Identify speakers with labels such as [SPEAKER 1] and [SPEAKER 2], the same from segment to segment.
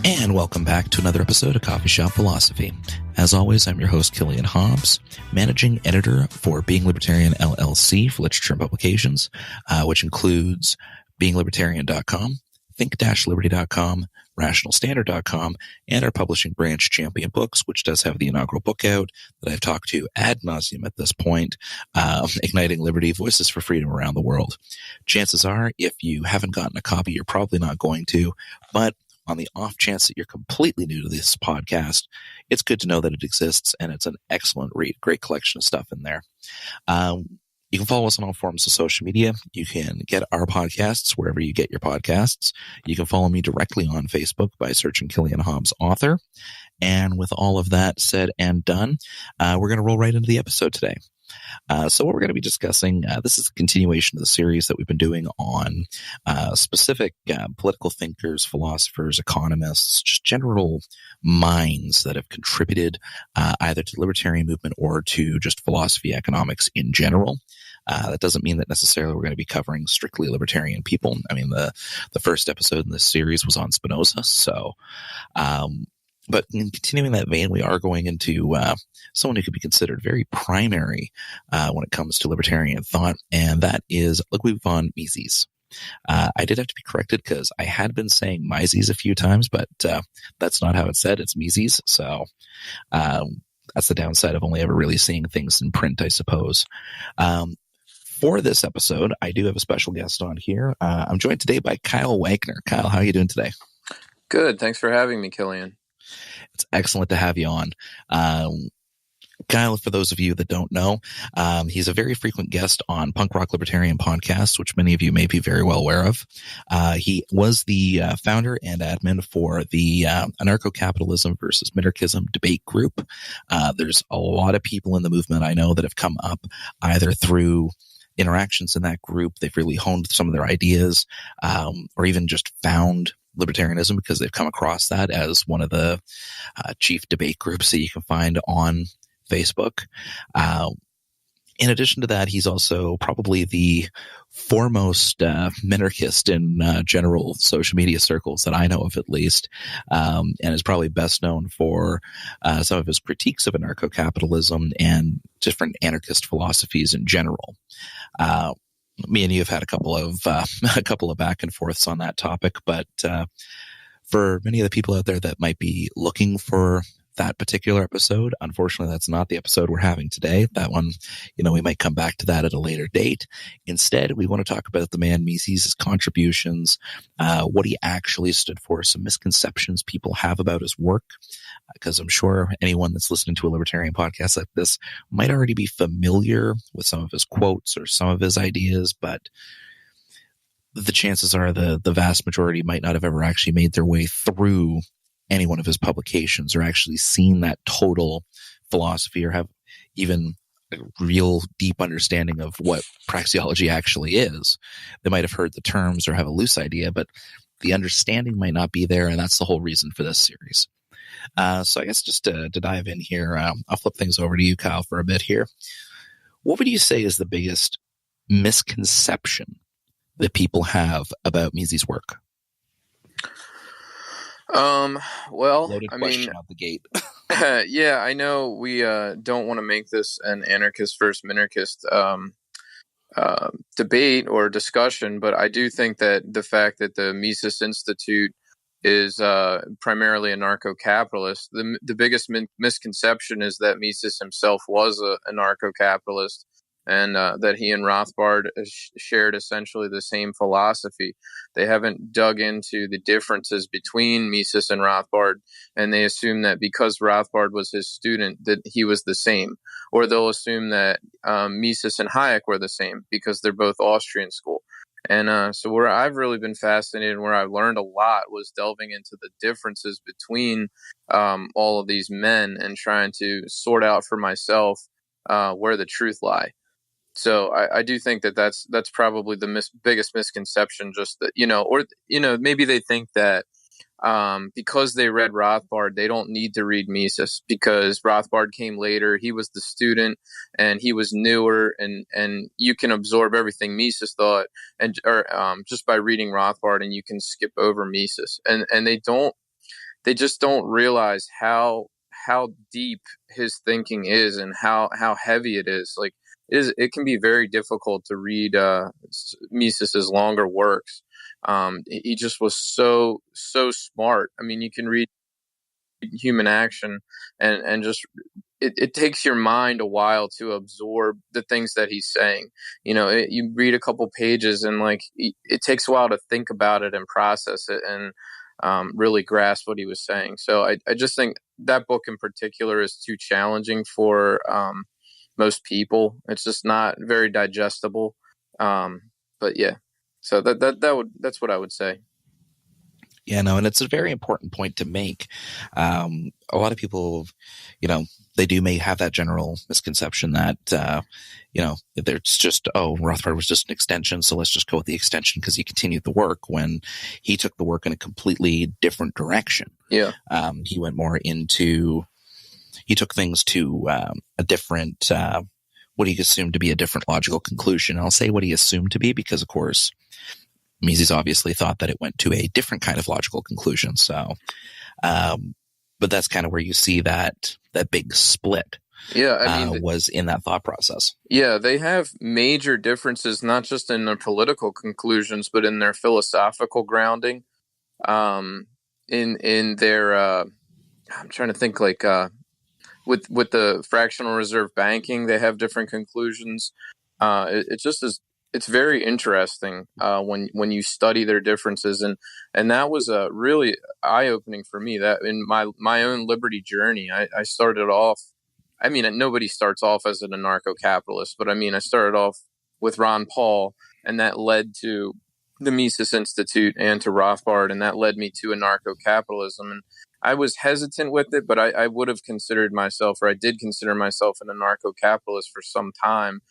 [SPEAKER 1] And welcome back to another episode of Coffee Shop Philosophy. As always, I'm your host, Killian Hobbs, managing editor for Being Libertarian LLC for literature and publications, which includes beinglibertarian.com, think-liberty.com, rationalstandard.com, and our publishing branch, Champion Books, which does have the inaugural book out that I've talked to ad nauseum at this point, Igniting Liberty, Voices for Freedom Around the World. Chances are, if you haven't gotten a copy, you're probably not going to, but on the off chance that you're completely new to this podcast, it's good to know that it exists, and it's an excellent read. Great collection of stuff in there. You can follow us on all forms of social media. You can get our podcasts wherever you get your podcasts. You can follow me directly on Facebook by searching Killian Hobbs Author. And with all of that said and done, we're going to roll right into the episode today. So what we're going to be discussing, this is a continuation of the series that we've been doing on specific political thinkers, philosophers, economists, just general minds that have contributed either to the libertarian movement or to just philosophy, economics in general. That doesn't mean that necessarily we're going to be covering strictly libertarian people. I mean, the first episode in this series was on Spinoza, so but in continuing that vein, we are going into someone who could be considered very primary when it comes to libertarian thought, and that is Ludwig von Mises. I did have to be corrected because I had been saying Mises a few times, but that's not how it's said. It's Mises. So that's the downside of only ever really seeing things in print, I suppose. For this episode, I do have a special guest on here. I'm joined today by Kyle Wagner. Kyle, how are you doing today?
[SPEAKER 2] Good. Thanks for having me, Killian.
[SPEAKER 1] It's excellent to have you on. Kyle, for those of you that don't know, he's a very frequent guest on Punk Rock Libertarian Podcast, which many of you may be very well aware of. He was the founder and admin for the anarcho-capitalism versus minarchism debate group. There's a lot of people in the movement I know that have come up either through interactions in that group. They've really honed some of their ideas, or even just found libertarianism because they've come across that as one of the chief debate groups that you can find on Facebook. In addition to that, he's also probably the foremost minarchist in general social media circles that I know of, at least, and is probably best known for some of his critiques of anarcho-capitalism and different anarchist philosophies in general. Me and you have had a couple of back and forths on that topic, but for many of the people out there that might be looking for that particular episode, unfortunately, that's not the episode we're having today. That one, we might come back to that at a later date. Instead, we want to talk about the man Mises, his contributions, what he actually stood for, some misconceptions people have about his work, because I'm sure anyone that's listening to a libertarian podcast like this might already be familiar with some of his quotes or some of his ideas, but the chances are the vast majority might not have ever actually made their way through any one of his publications or actually seen that total philosophy or have even a real deep understanding of what praxeology actually is. They might have heard the terms or have a loose idea, but the understanding might not be there, and that's the whole reason for this series. So I guess just to dive in here, I'll flip things over to you, Kyle, for a bit here. What would you say is the biggest misconception that people have about Mises' work?
[SPEAKER 2] Well,
[SPEAKER 1] Loaded question out the gate.
[SPEAKER 2] Yeah, I know we don't want to make this an anarchist versus minarchist debate or discussion, but I do think that the fact that the Mises Institute is primarily anarcho-capitalist, the biggest misconception is that Mises himself was a anarcho-capitalist, and that he and Rothbard shared essentially the same philosophy. They haven't dug into the differences between Mises and Rothbard, and they assume that because Rothbard was his student, that he was the same. Or they'll assume that Mises and Hayek were the same because they're both Austrian school. And so where I've really been fascinated and where I've learned a lot was delving into the differences between all of these men and trying to sort out for myself where the truth lie. So I do think that that's probably the biggest misconception, just that, maybe they think that because they read Rothbard, they don't need to read Mises because Rothbard came later. He was the student and he was newer, and you can absorb everything Mises thought or just by reading Rothbard, and you can skip over Mises. And they don't they just don't realize how deep his thinking is and how heavy it is. Like it can be very difficult to read Mises's longer works. He just was so smart. I mean, you can read Human Action and just it takes your mind a while to absorb the things that he's saying. You read a couple pages and like it takes a while to think about it and process it and really grasp what he was saying. So I just think that book in particular is too challenging for most people. It's just not very digestible. But yeah, so that's what I would say.
[SPEAKER 1] Yeah, no, and it's a very important point to make. A lot of people, they may have that general misconception that, it's just, Rothbard was just an extension, so let's just go with the extension because he continued the work, when he took the work in a completely different direction.
[SPEAKER 2] Yeah.
[SPEAKER 1] He went more into, he took things to a different, what he assumed to be a different logical conclusion. I'll say what he assumed to be because, of course, Mises obviously thought that it went to a different kind of logical conclusion. So, but that's kind of where you see that big split.
[SPEAKER 2] Yeah, I mean,
[SPEAKER 1] was in that thought process.
[SPEAKER 2] Yeah, they have major differences, not just in their political conclusions, but in their philosophical grounding. In their, I'm trying to think, like with the fractional reserve banking, they have different conclusions. It just is. It's very interesting when you study their differences, and that was really eye-opening for me. That in my own liberty journey, I started off. I mean, nobody starts off as an anarcho-capitalist, but I mean, I started off with Ron Paul, and that led to the Mises Institute and to Rothbard, and that led me to anarcho-capitalism. And I was hesitant with it, but I would have considered myself, or I did consider myself, an anarcho-capitalist for some time.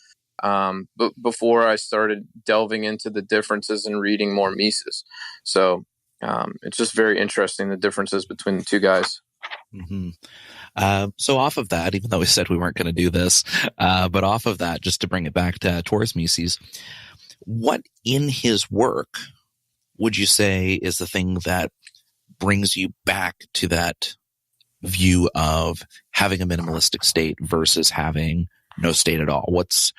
[SPEAKER 2] But before I started delving into the differences and reading more Mises. So it's just very interesting, the differences between the two guys.
[SPEAKER 1] Mm-hmm. So off of that, even though we said we weren't going to do this, but off of that, just to bring it back towards Mises, what in his work would you say is the thing that brings you back to that view of having a minimalistic state versus having no state at all? What's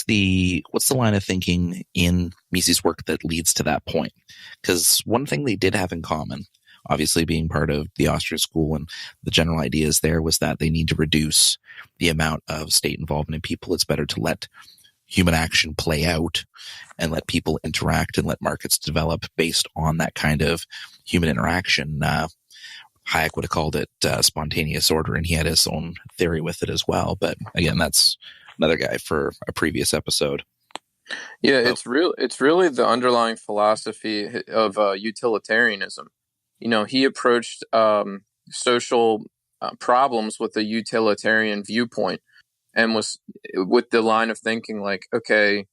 [SPEAKER 1] the line of thinking in Mises' work that leads to that point? Because one thing they did have in common, obviously being part of the Austrian school, and the general ideas there was that they need to reduce the amount of state involvement in people. It's better to let human action play out and let people interact and let markets develop based on that kind of human interaction. Hayek would have called it spontaneous order, and he had his own theory with it as well. But again, that's another guy for a previous episode.
[SPEAKER 2] Yeah, it's really the underlying philosophy of utilitarianism. He approached social problems with a utilitarian viewpoint, and was with the line of thinking like, okay,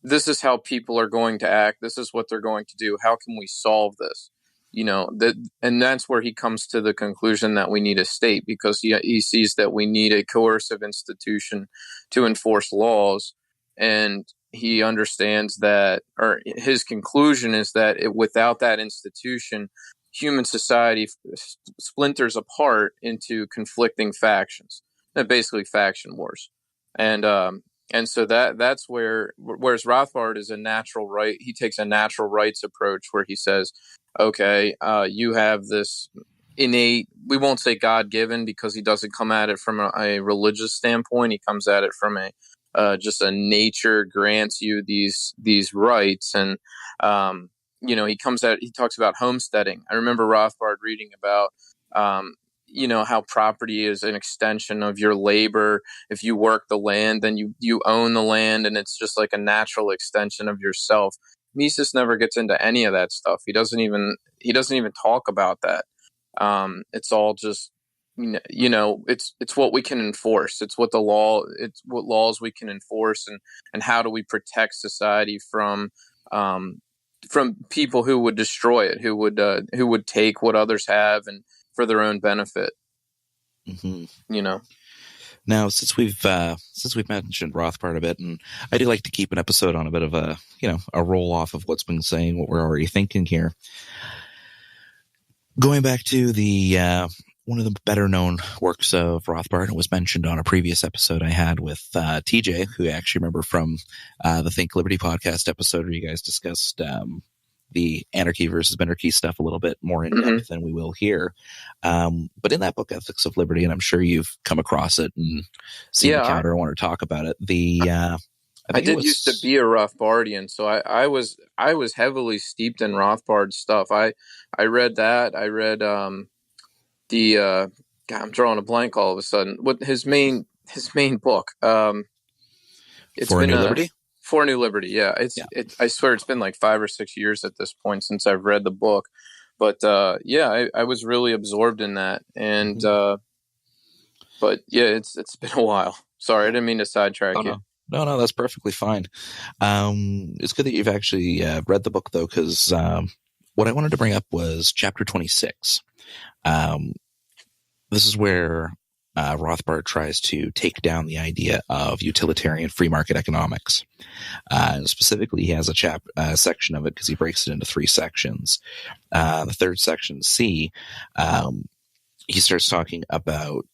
[SPEAKER 2] this is how people are going to act. This is what they're going to do. How can we solve this? And that's where he comes to the conclusion that we need a state, because he sees that we need a coercive institution to enforce laws. And he understands that, or his conclusion is that without that institution, human society splinters apart into conflicting factions, basically faction wars. And so that's whereas Rothbard is a natural right. He takes a natural rights approach where he says, okay, you have this innate, we won't say God-given, because he doesn't come at it from a religious standpoint. He comes at it from just a nature grants you these rights. And, he talks about homesteading. I remember Rothbard reading about, how property is an extension of your labor. If you work the land, then you own the land, and it's just like a natural extension of yourself. Mises never gets into any of that stuff. He doesn't even talk about that. It's all just, it's what we can enforce. It's what laws we can enforce, and how do we protect society from people who would destroy it, who would take what others have and for their own benefit.
[SPEAKER 1] Mm-hmm. Now, since we've mentioned Rothbard a bit, and I do like to keep an episode on a bit of a roll off of what's been saying, what we're already thinking here. Going back to the one of the better known works of Rothbard, it was mentioned on a previous episode I had with TJ, who I actually remember from the Think Liberty podcast episode where you guys discussed the anarchy versus minarchy stuff a little bit more in depth than we will here. But in that book, Ethics of Liberty, and I'm sure you've come across it and seen the counter or want to talk about it.
[SPEAKER 2] I did used to be a Rothbardian, so I was heavily steeped in Rothbard stuff. I read that. I read God, I'm drawing a blank all of a sudden. What his main book? It's
[SPEAKER 1] For
[SPEAKER 2] been
[SPEAKER 1] New Liberty.
[SPEAKER 2] For New Liberty, yeah. I swear it's been like 5 or 6 years at this point since I've read the book. But I was really absorbed in that, and but yeah, it's been a while. Sorry, I didn't mean to sidetrack you.
[SPEAKER 1] No, that's perfectly fine. It's good that you've actually read the book, though, because what I wanted to bring up was chapter 26. This is where Rothbard tries to take down the idea of utilitarian free market economics. Specifically, he has a section of it because he breaks it into 3 sections. The third section, C, he starts talking about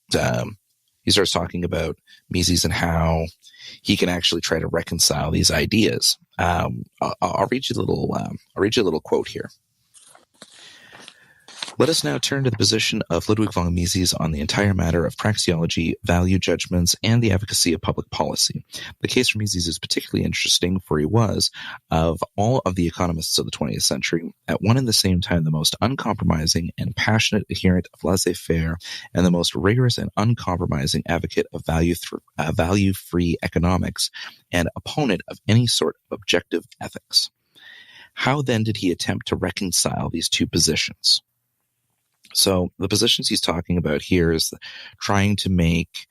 [SPEAKER 1] Mises and how he can actually try to reconcile these ideas. I'll read you a little quote here. Let us now turn to the position of Ludwig von Mises on the entire matter of praxeology, value judgments, and the efficacy of public policy. The case for Mises is particularly interesting, for he was, of all of the economists of the 20th century, at one and the same time the most uncompromising and passionate adherent of laissez-faire and the most rigorous and uncompromising advocate of value-free economics and opponent of any sort of objective ethics. How then did he attempt to reconcile these two positions? So the positions he's talking about here is trying to make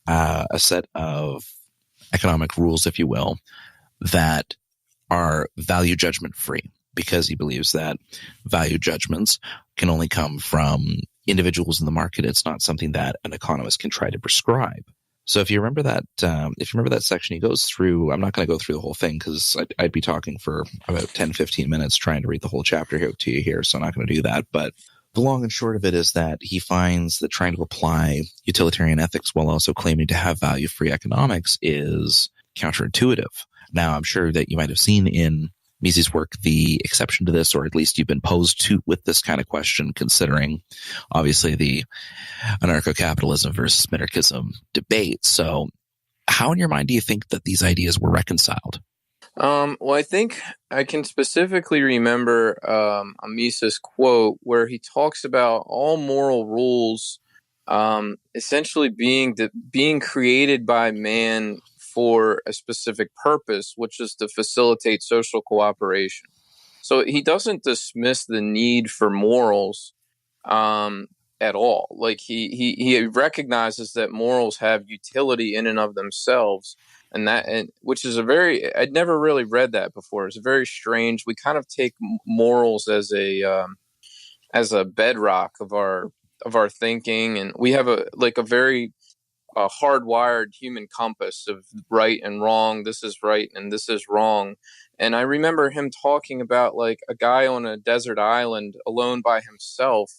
[SPEAKER 1] a set of economic rules, if you will, that are value judgment free, because he believes that value judgments can only come from individuals in the market. It's not something that an economist can try to prescribe. So if you remember that section, he goes through, I'm not going to go through the whole thing because I'd be talking for about 10, 15 minutes trying to read the whole chapter here to you here. So I'm not going to do that. But the long and short of it is that he finds that trying to apply utilitarian ethics while also claiming to have value-free economics is counterintuitive. Now, I'm sure that you might have seen in Mises' work the exception to this, or at least you've been posed to with this kind of question, considering obviously the anarcho-capitalism versus minarchism debate. So how in your mind do you think that these ideas were reconciled?
[SPEAKER 2] Well, I think I can specifically remember a Mises quote where he talks about all moral rules essentially being created by man for a specific purpose, which is to facilitate social cooperation. So he doesn't dismiss the need for morals at all. Like he recognizes that morals have utility in and of themselves. And which is I'd never really read that before. It's very strange. We kind of take morals as a bedrock of our thinking, and we have a very hardwired human compass of right and wrong. This is right and this is wrong. And I remember him talking about like a guy on a desert island alone by himself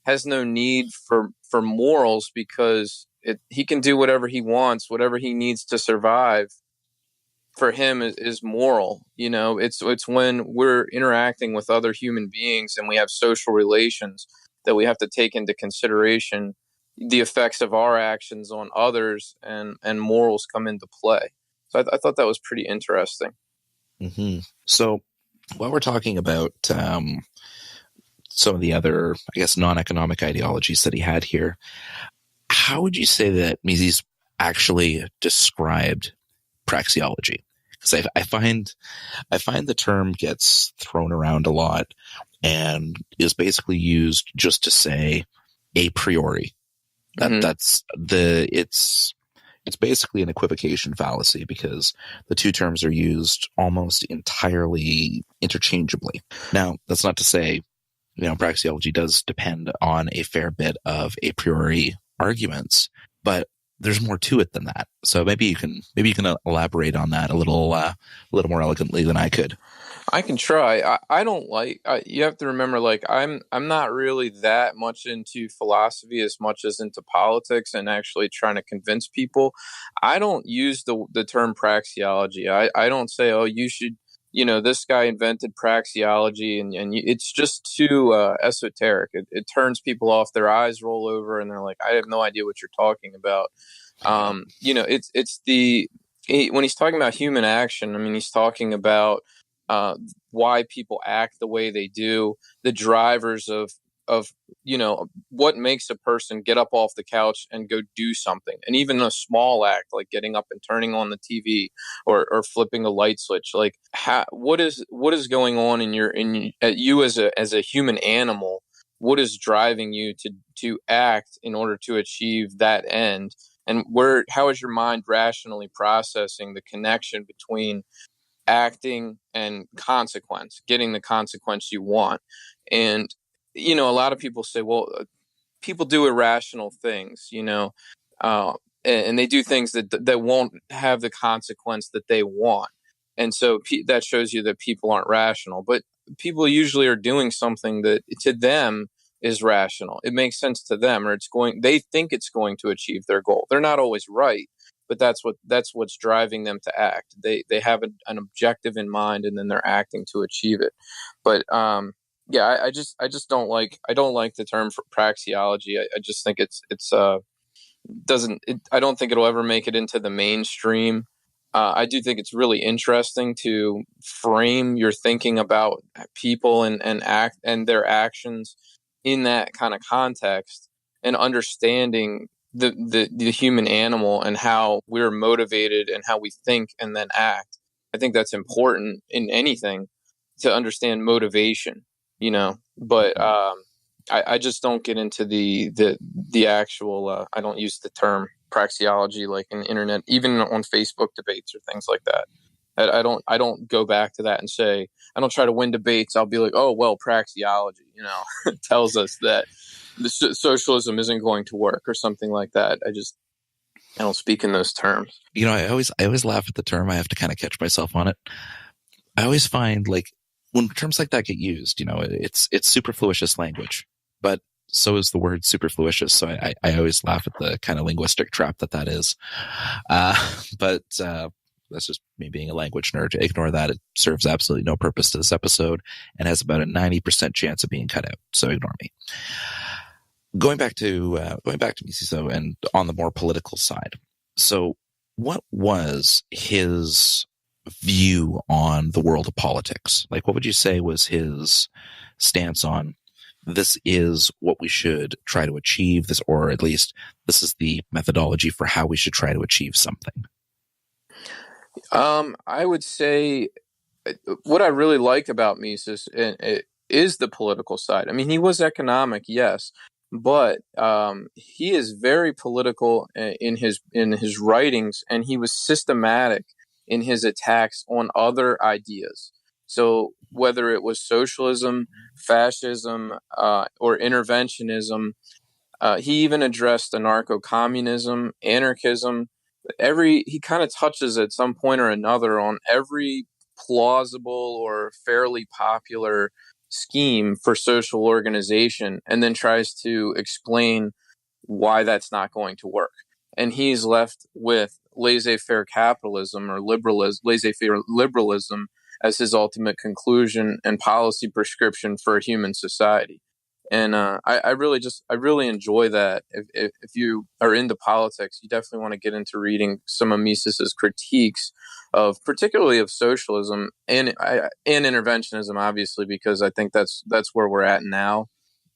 [SPEAKER 2] has no need for morals because he can do whatever he wants, whatever he needs to survive. For him is moral. You know, it's when we're interacting with other human beings and we have social relations that we have to take into consideration the effects of our actions on others, and morals come into play. So I thought that was pretty interesting.
[SPEAKER 1] Mm-hmm. So while we're talking about some of the other, I guess, non-economic ideologies that he had here, how would you say that Mises actually described praxeology? Because I find the term gets thrown around a lot and is basically used just to say a priori. It's basically an equivocation fallacy because the two terms are used almost entirely interchangeably. Now, that's not to say, praxeology does depend on a fair bit of a priori arguments, but there's more to it than that. So maybe you can elaborate on that a little more elegantly than I could.
[SPEAKER 2] I can try. I don't like. You have to remember, like I'm not really that much into philosophy as much as into politics and actually trying to convince people. I don't use the term praxeology. I don't say, oh, you should. This guy invented praxeology, and it's just too esoteric. It turns people off. Their eyes roll over, and they're like, I have no idea what you're talking about. It's when he's talking about human action. I mean, he's talking about why people act the way they do, the drivers of what makes a person get up off the couch and go do something, and even a small act like getting up and turning on the TV or flipping a light switch. Like, what is going on at you as a human animal? What is driving you to act in order to achieve that end? And how is your mind rationally processing the connection between acting and consequence, getting the consequence you want? And a lot of people say, well, people do irrational things, and they do things that won't have the consequence that they want. And so that shows you that people aren't rational. But people usually are doing something that to them is rational. It makes sense to them, or they think it's going to achieve their goal. They're not always right, but that's what's driving them to act. They have an objective in mind, and then they're acting to achieve it. But yeah, I just don't like the term for praxeology. I just think it's I don't think it'll ever make it into the mainstream. I do think it's really interesting to frame your thinking about people and act and their actions in that kind of context, and understanding the human animal and how we're motivated and how we think and then act. I think that's important in anything, to understand motivation, but I just don't get into the actual. I don't use the term praxeology like in internet, even on Facebook debates or things like that. I don't go back to that and say, I don't try to win debates. I'll be like, oh well, praxeology, tells us that socialism isn't going to work or something like that. I don't speak in those terms.
[SPEAKER 1] I always laugh at the term. I have to kind of catch myself on it. I always find, like, when terms like that get used, it's superfluous language, but so is the word superfluous. So I always laugh at the kind of linguistic trap that is. But that's just me being a language nerd. Ignore that. It serves absolutely no purpose to this episode and has about a 90% chance of being cut out. So ignore me. Going back to Mises, though, and on the more political side. So what was his view on the world of politics? Like, what would you say was his stance on this is what we should try to achieve, this, or at least this is the methodology for how we should try to achieve something?
[SPEAKER 2] I would say what I really like about Mises is the political side. I mean, he was economic, yes, but he is very political in his writings, and he was systematic in his attacks on other ideas. So whether it was socialism, fascism, or interventionism, he even addressed anarcho-communism, anarchism. He kind of touches at some point or another on every plausible or fairly popular scheme for social organization, and then tries to explain why that's not going to work. And he's left with laissez-faire capitalism or laissez-faire liberalism as his ultimate conclusion and policy prescription for a human society. And I really enjoy that. If you are into politics, you definitely want to get into reading some of Mises's critiques particularly of socialism and interventionism, obviously, because I think that's where we're at now.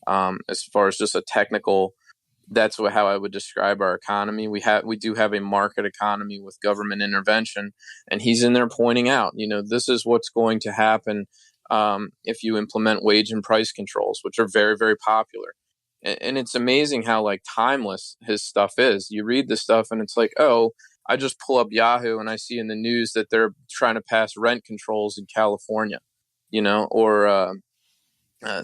[SPEAKER 2] As far as just a technical, that's how I would describe our economy. We do have a market economy with government intervention, and he's in there pointing out, this is what's going to happen if you implement wage and price controls, which are very, very popular. And it's amazing how like timeless his stuff is. You read the stuff and it's like, oh, I just pull up Yahoo and I see in the news that they're trying to pass rent controls in California, or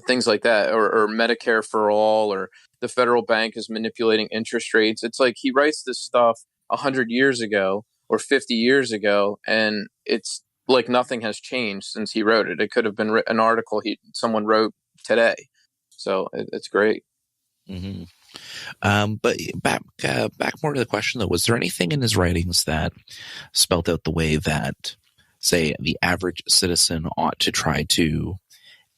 [SPEAKER 2] things like that, or Medicare for all, or the federal bank is manipulating interest rates. It's like he writes this stuff 100 years ago or 50 years ago, and it's like nothing has changed since he wrote it. It could have been an article someone wrote today. So it's great.
[SPEAKER 1] Mm-hmm. But back more to the question though, was there anything in his writings that spelled out the way that, say, the average citizen ought to try to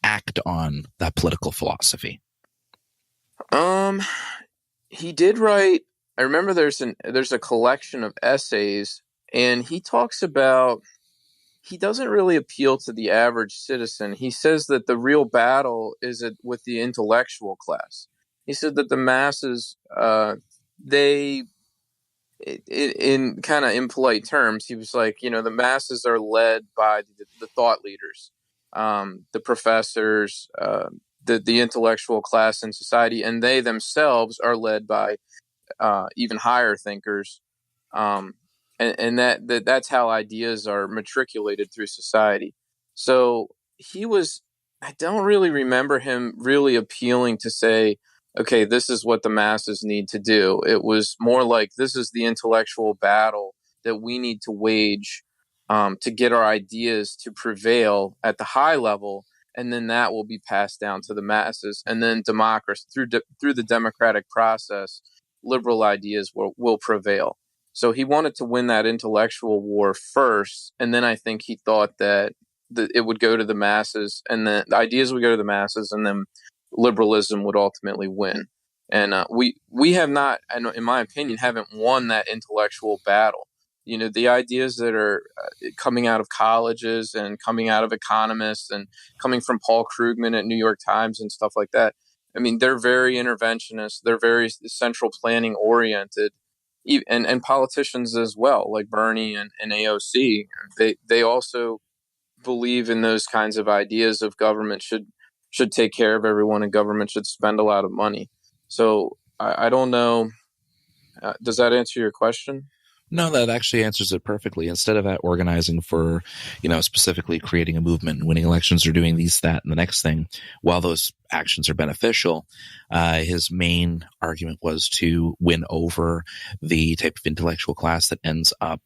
[SPEAKER 1] act on that political philosophy?
[SPEAKER 2] He did write. I remember there's a collection of essays, and he talks about. He doesn't really appeal to the average citizen. He says that the real battle is with the intellectual class. He said that the masses, they, in kind of impolite terms, he was like, the masses are led by the thought leaders, the professors, the intellectual class in society, and they themselves are led by even higher thinkers, and that's how ideas are matriculated through society. So he was. I don't really remember him really appealing to say, okay, this is what the masses need to do. It was more like this is the intellectual battle that we need to wage to get our ideas to prevail at the high level, and then that will be passed down to the masses, and then democracy through the democratic process, liberal ideas will prevail. So he wanted to win that intellectual war first, and then I think he thought that it would go to the masses, and the ideas would go to the masses, and then liberalism would ultimately win. And we have not, in my opinion, haven't won that intellectual battle. The ideas that are coming out of colleges and coming out of economists and coming from Paul Krugman at New York Times and stuff like that. I mean, they're very interventionist. They're very central planning oriented, and politicians as well, like Bernie and AOC. They also believe in those kinds of ideas of government should take care of everyone and government should spend a lot of money. So I don't know. Does that answer your question?
[SPEAKER 1] No, that actually answers it perfectly. Instead of organizing for, specifically creating a movement and winning elections or doing these, that, and the next thing, while those actions are beneficial, his main argument was to win over the type of intellectual class that ends up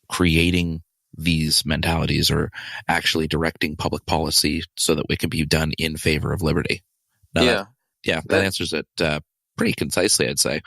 [SPEAKER 1] creating these mentalities or actually directing public policy so that it can be done in favor of liberty. Now that answers it pretty concisely, I'd say.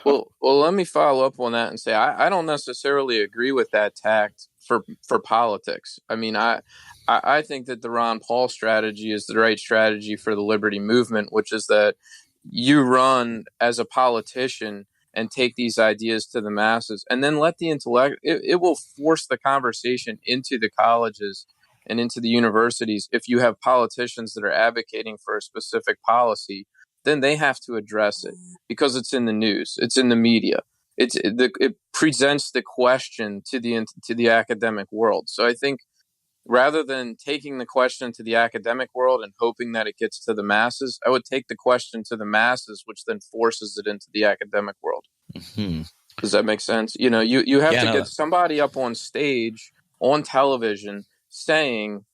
[SPEAKER 2] Well, let me follow up on that and say I don't necessarily agree with that tact for politics. I mean, I think that the Ron Paul strategy is the right strategy for the liberty movement, which is that you run as a politician and take these ideas to the masses, and then let the intellect. It will force the conversation into the colleges and into the universities. If you have politicians that are advocating for a specific policy, then they have to address it because it's in the news, it's in the media, it presents the question to the academic world. So I think rather than taking the question to the academic world and hoping that it gets to the masses, I would take the question to the masses, which then forces it into the academic world.
[SPEAKER 1] Mm-hmm.
[SPEAKER 2] Does that make sense? You have to get somebody up on stage, on television, saying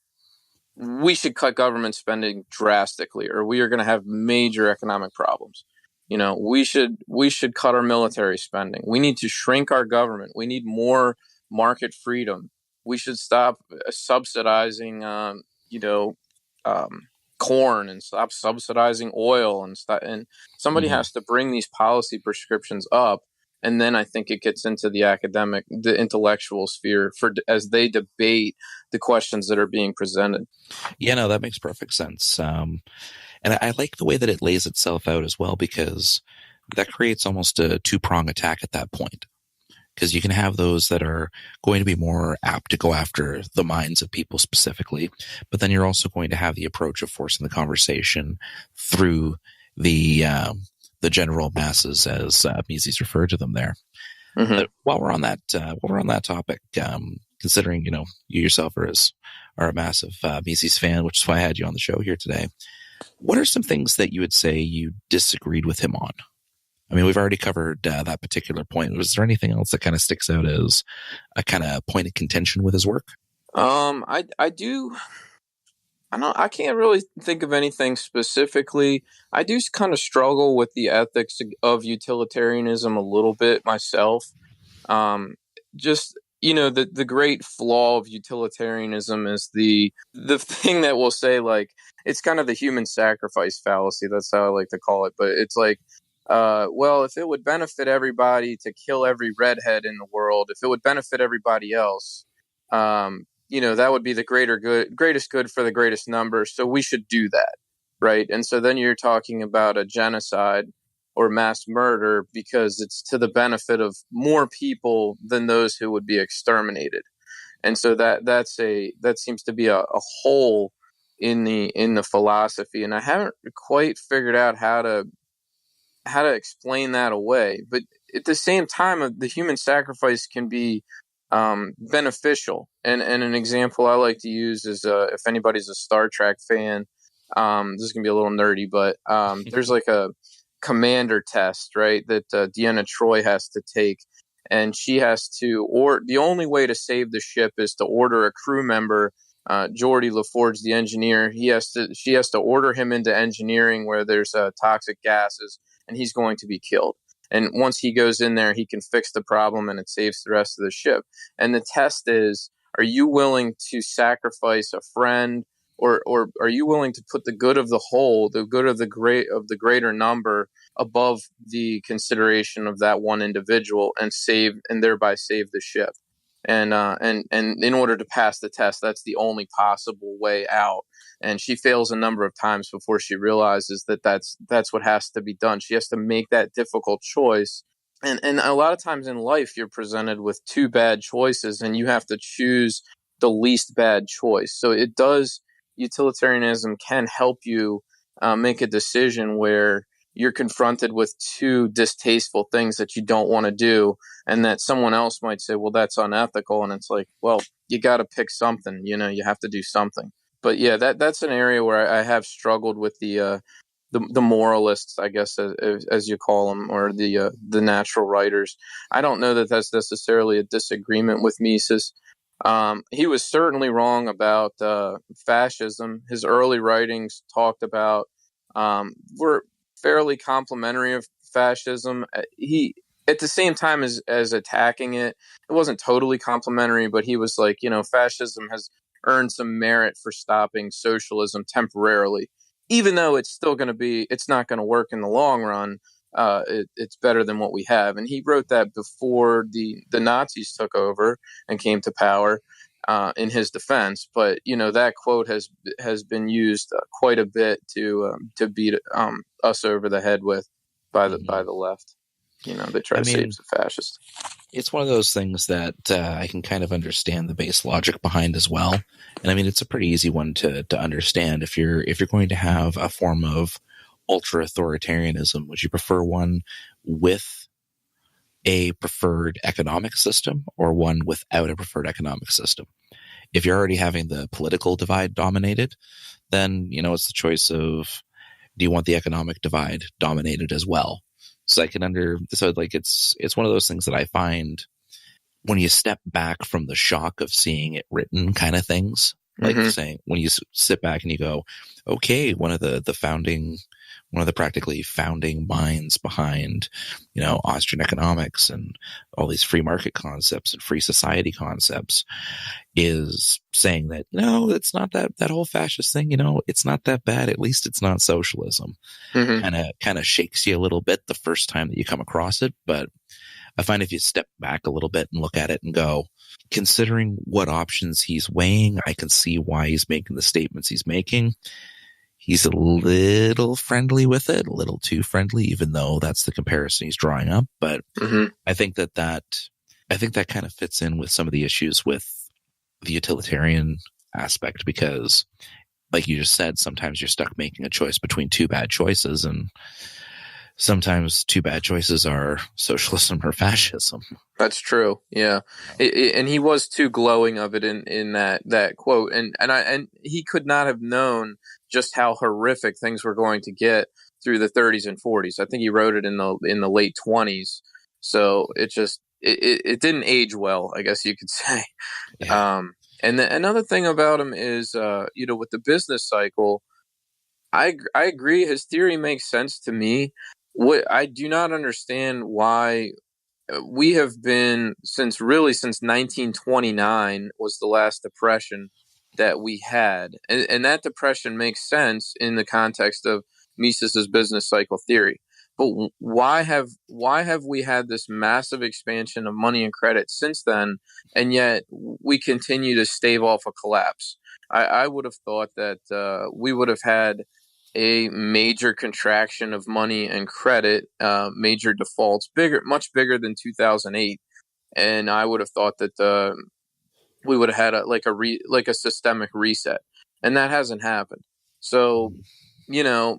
[SPEAKER 2] we should cut government spending drastically, or we are going to have major economic problems. We should cut our military spending. We need to shrink our government. We need more market freedom. We should stop subsidizing, corn, and stop subsidizing oil, and somebody has to bring these policy prescriptions up. And then I think it gets into the intellectual sphere as they debate the questions that are being presented.
[SPEAKER 1] Yeah, no, that makes perfect sense. And I like the way that it lays itself out as well, because that creates almost a two-prong attack at that point. Because you can have those that are going to be more apt to go after the minds of people specifically, but then you're also going to have the approach of forcing the conversation through the general masses, as Mises referred to them there. Mm-hmm. But while we're on that topic, considering you yourself are a massive Mises fan, which is why I had you on the show here today. What are some things that you would say you disagreed with him on? I mean, we've already covered that particular point. Was there anything else that kind of sticks out as a kind of point of contention with his work?
[SPEAKER 2] I do. I can't really think of anything specifically. I do kind of struggle with the ethics of utilitarianism a little bit myself. Um, just the great flaw of utilitarianism is the thing that we'll say, like, it's kind of the human sacrifice fallacy. That's how I like to call it. But it's like, well, if it would benefit everybody to kill every redhead in the world, if it would benefit everybody else, that would be the greatest good for the greatest number. So we should do that, right? And so then you're talking about a genocide or mass murder because it's to the benefit of more people than those who would be exterminated. And so that seems to be a hole in the philosophy, and I haven't quite figured out how to explain that away. But at the same time, the human sacrifice can be beneficial. And an example I like to use is, if anybody's a Star Trek fan, this is gonna be a little nerdy, but there's like a commander test, right? That Deanna Troi has to take, and she has to, or the only way to save the ship is to order a crew member. Geordie LaForge, the engineer, she has to order him into engineering where there's toxic gases, and he's going to be killed. And once he goes in there, he can fix the problem, and it saves the rest of the ship. And the test is: are you willing to sacrifice a friend, or are you willing to put the good of the whole, the good of the greater number, above the consideration of that one individual, and thereby save the ship? And in order to pass the test, that's the only possible way out. And she fails a number of times before she realizes that that's what has to be done. She has to make that difficult choice. And a lot of times in life, you're presented with two bad choices, and you have to choose the least bad choice. So utilitarianism can help you make a decision where you're confronted with two distasteful things that you don't want to do, and that someone else might say, well, that's unethical. And it's like, well, you got to pick something, you have to do something. But yeah, that's an area where I have struggled with the moralists, I guess, as you call them, or the natural writers. I don't know that that's necessarily a disagreement with Mises. He was certainly wrong about fascism. His early writings talked about, were fairly complimentary of fascism. He, at the same time as attacking it, it wasn't totally complimentary, but he was like, fascism has earned some merit for stopping socialism temporarily, even though it's not going to work in the long run. It's better than what we have. And he wrote that before the Nazis took over and came to power, in his defense. But that quote has been used quite a bit to beat us over the head with by the left. They try to save the fascists.
[SPEAKER 1] It's one of those things that I can kind of understand the base logic behind as well. And I mean, it's a pretty easy one to understand. If you're going to have a form of ultra authoritarianism, would you prefer one with a preferred economic system or one without a preferred economic system? If you're already having the political divide dominated, then, it's the choice of, do you want the economic divide dominated as well? So it's one of those things that I find when you step back from the shock of seeing it written kind of things, like saying, when you sit back and you go, okay, one of the practically founding minds behind, Austrian economics and all these free market concepts and free society concepts is saying that, it's not that whole fascist thing, it's not that bad. At least it's not socialism. Kind of shakes you a little bit the first time that you come across it. But I find if you step back a little bit and look at it and go, considering what options he's weighing, I can see why he's making the statements he's making. He's a little friendly with it, a little too friendly, even though that's the comparison he's drawing up. But I think that kind of fits in with some of the issues with the utilitarian aspect, because, like you just said, sometimes you're stuck making a choice between two bad choices, and sometimes two bad choices are socialism or fascism.
[SPEAKER 2] That's true. Yeah. And he was too glowing of it in that quote. And he could not have known just how horrific things were going to get through the 30s and 40s. I think he wrote it in the late 20s. So it didn't age well, I guess you could say.
[SPEAKER 1] Yeah.
[SPEAKER 2] And another thing about him is, with the business cycle, I agree. His theory makes sense to me. What I do not understand why we have been since 1929 was the last depression that we had, and that depression makes sense in the context of Mises's business cycle theory. But why have we had this massive expansion of money and credit since then, and yet we continue to stave off a collapse? I would have thought that we would have had a major contraction of money and credit, major defaults, much bigger than 2008, and I would have thought that we would have had like a systemic reset, and that hasn't happened. So, you know,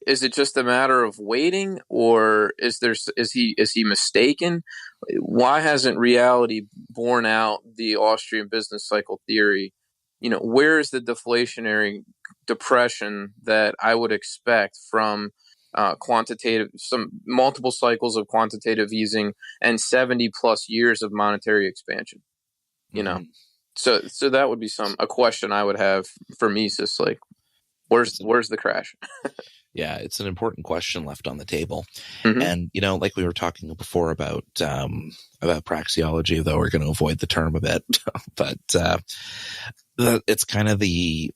[SPEAKER 2] is it just a matter of waiting, or is he mistaken? Why hasn't reality borne out the Austrian business cycle theory? Where is the deflationary depression that I would expect from some multiple cycles of quantitative easing and 70 plus years of monetary expansion? you know
[SPEAKER 1] Mm-hmm.
[SPEAKER 2] so that would be a question I would have for Mises, like where's the crash?
[SPEAKER 1] Yeah, it's an important question left on the table.
[SPEAKER 2] Hmm.
[SPEAKER 1] And, like we were talking before about praxeology, though we're going to avoid the term a bit, but it's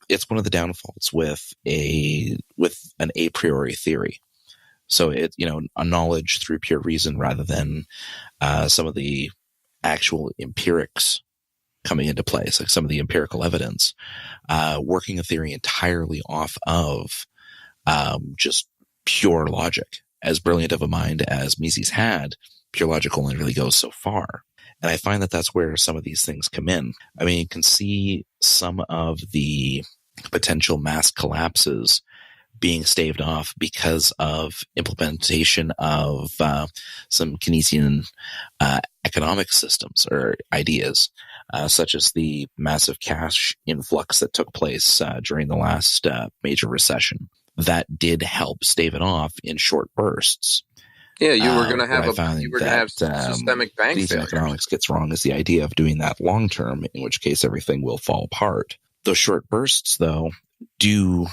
[SPEAKER 1] it's one of the downfalls with an a priori theory. So a knowledge through pure reason rather than some of the actual empirics coming into place, like some of the empirical evidence, working a theory entirely off of just pure logic. As brilliant of a mind as Mises had, pure logic only really goes so far. And I find that that's where some of these things come in. I mean, you can see some of the potential mass collapses being staved off because of implementation of some Keynesian economic systems or ideas, such as the massive cash influx that took place during the last major recession. That did help stave it off in short bursts.
[SPEAKER 2] Yeah, you were going to
[SPEAKER 1] What
[SPEAKER 2] have
[SPEAKER 1] I find that
[SPEAKER 2] systemic bank
[SPEAKER 1] Keynesian
[SPEAKER 2] failures.
[SPEAKER 1] economics gets wrong is the idea of doing that long term, in which case everything will fall apart. Those short bursts, though, do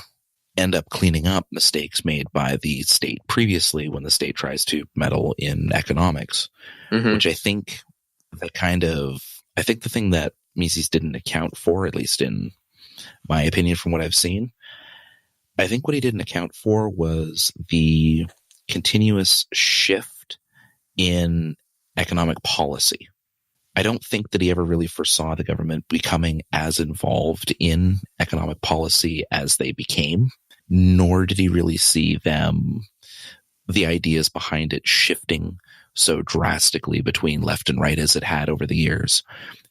[SPEAKER 1] end up cleaning up mistakes made by the state previously when the state tries to meddle in economics,
[SPEAKER 2] Mm-hmm.
[SPEAKER 1] which I think the thing that Mises didn't account for, at least in my opinion from what I've seen, I think what he didn't account for was the continuous shift in economic policy. I don't think that he ever really foresaw the government becoming as involved in economic policy as they became, nor did he really see the ideas behind it shifting so drastically between left and right as it had over the years.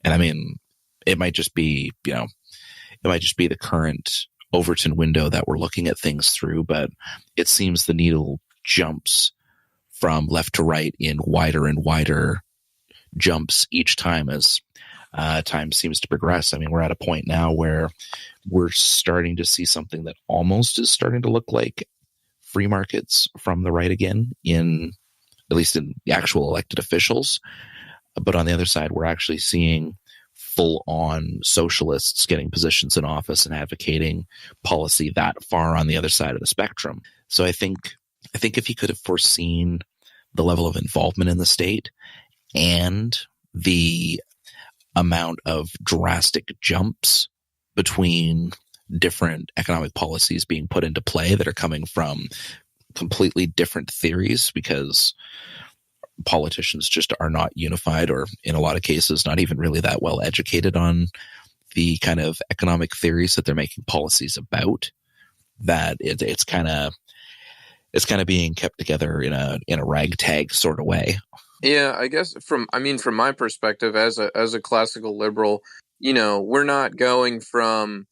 [SPEAKER 1] And I mean, it might just be the current Overton window that we're looking at things through, but it seems the needle jumps from left to right in wider and wider jumps each time as time seems to progress. I mean, we're at a point now where we're starting to see something that almost is starting to look like free markets from the right again, at least in the actual elected officials. But on the other side, we're actually seeing full-on socialists getting positions in office and advocating policy that far on the other side of the spectrum. So I think if he could have foreseen the level of involvement in the state and the amount of drastic jumps between different economic policies being put into play that are coming from completely different theories, because politicians just are not unified, or in a lot of cases not even really that well educated on the kind of economic theories that they're making policies about, that it's kind of being kept together in a ragtag sort of way.
[SPEAKER 2] Yeah, I guess from my perspective as a classical liberal, we're not going from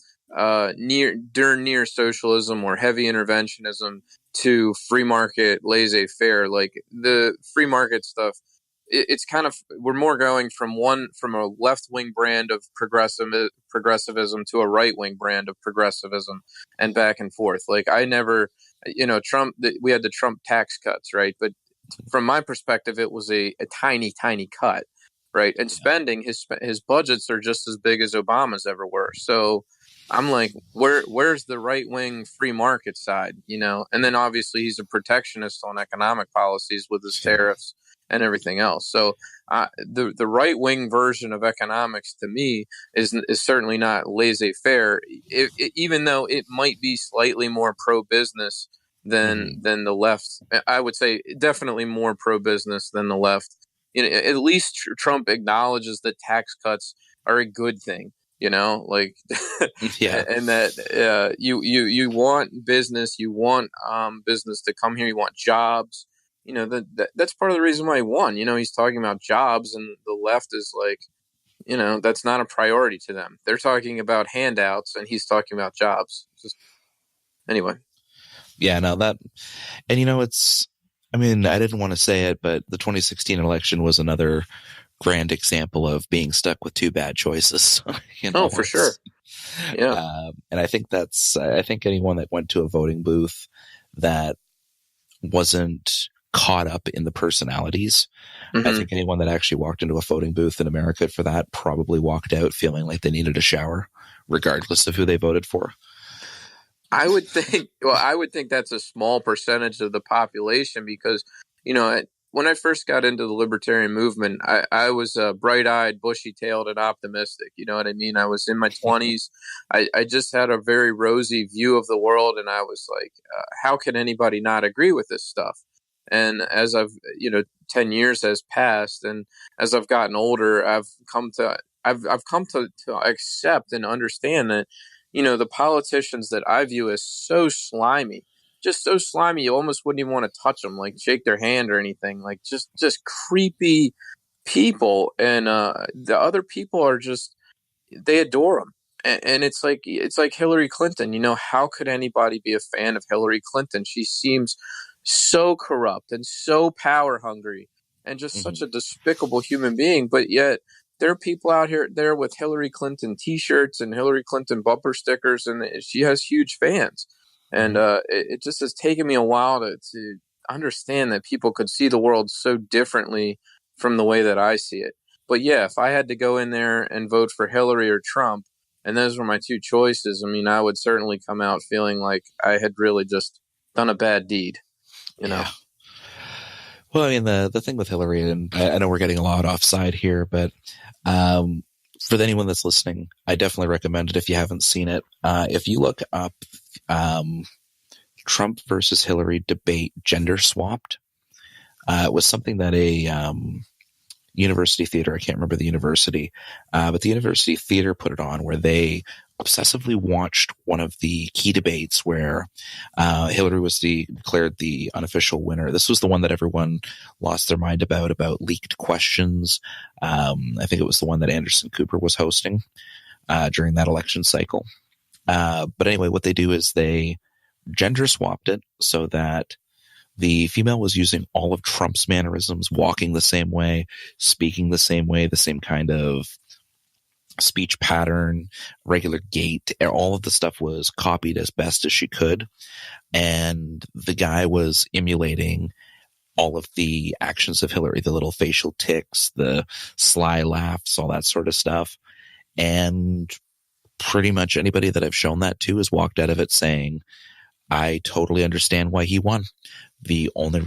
[SPEAKER 2] near socialism or heavy interventionism to free market laissez-faire. Like the free market stuff, it's kind of, we're more going from a left wing brand of progressivism to a right wing brand of progressivism, and back and forth. Like I never, Trump, we had the Trump tax cuts, right? But from my perspective, it was a tiny, tiny cut. right? And spending, his budgets are just as big as Obama's ever were. So I'm like, where's the right wing free market side, And then obviously he's a protectionist on economic policies with his tariffs and everything else. So the right wing version of economics to me is certainly not laissez faire, even though it might be slightly more pro business than the left. I would say definitely more pro business than the left. At least Trump acknowledges that tax cuts are a good thing. Like,
[SPEAKER 1] Yeah.
[SPEAKER 2] and that you want business, you want business to come here, you want jobs. That's part of the reason why he won. He's talking about jobs, and the left is like, that's not a priority to them. They're talking about handouts, and he's talking about jobs. Anyway.
[SPEAKER 1] Yeah, no, and I didn't want to say it, but the 2016 election was another grand example of being stuck with two bad choices.
[SPEAKER 2] Oh, for sure. Yeah.
[SPEAKER 1] And I think I think anyone that went to a voting booth that wasn't caught up in the personalities, I think anyone that actually walked into a voting booth in America for that probably walked out feeling like they needed a shower, regardless of who they voted for.
[SPEAKER 2] I would think that's a small percentage of the population because, when I first got into the libertarian movement, I was bright-eyed, bushy-tailed, and optimistic. You know what I mean? I was in my 20s. I just had a very rosy view of the world, and I was like, how can anybody not agree with this stuff? And as 10 years has passed, and as I've gotten older, I've come to accept and understand that, the politicians that I view as so slimy, just so slimy, you almost wouldn't even want to touch them, like shake their hand or anything, like just creepy people. And the other people are just, they adore them. And it's like Hillary Clinton. How could anybody be a fan of Hillary Clinton? She seems so corrupt and so power hungry and just such a despicable human being. But yet there are people out there with Hillary Clinton T-shirts and Hillary Clinton bumper stickers, and she has huge fans. And it just has taken me a while to understand that people could see the world so differently from the way that I see it. But yeah, if I had to go in there and vote for Hillary or Trump, and those were my two choices, I would certainly come out feeling like I had really just done a bad deed, know?
[SPEAKER 1] Well, the thing with Hillary, and I know we're getting a lot offside here, but for anyone that's listening, I definitely recommend it if you haven't seen it. If you look up Trump versus Hillary debate gender swapped, it was something that a university theater, I can't remember the university, but the university theater put it on, where they obsessively watched one of the key debates where Hillary was declared the unofficial winner. This was the one that everyone lost their mind about leaked questions. I think it was the one that Anderson Cooper was hosting during that election cycle. But anyway, what they do is they gender swapped it so that the female was using all of Trump's mannerisms, walking the same way, speaking the same way, the same kind of speech pattern, regular gait. All of the stuff was copied as best as she could. And the guy was emulating all of the actions of Hillary, the little facial tics, the sly laughs, all that sort of stuff. And pretty much anybody that I've shown that to has walked out of it saying, I totally understand why he won. The only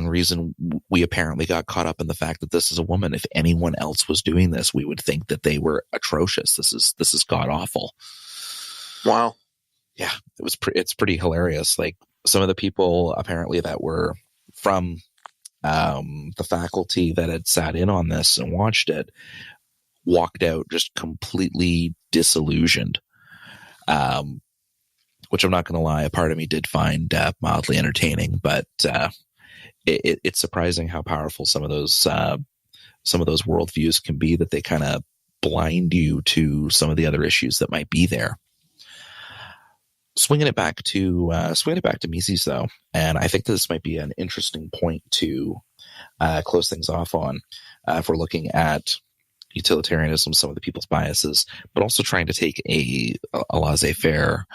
[SPEAKER 1] reason we apparently got caught up in the fact that this is a woman. If anyone else was doing this, we would think that they were atrocious. This is god awful.
[SPEAKER 2] Wow.
[SPEAKER 1] Yeah, it's pretty hilarious. Like, some of the people apparently that were from the faculty that had sat in on this and watched it walked out just completely disillusioned. Which I'm not going to lie, a part of me did find mildly entertaining, but it's surprising how powerful some of those worldviews can be, that they kind of blind you to some of the other issues that might be there. Swinging it back to Mises, though, and I think this might be an interesting point to close things off on, if we're looking at utilitarianism, some of the people's biases, but also trying to take a laissez-faire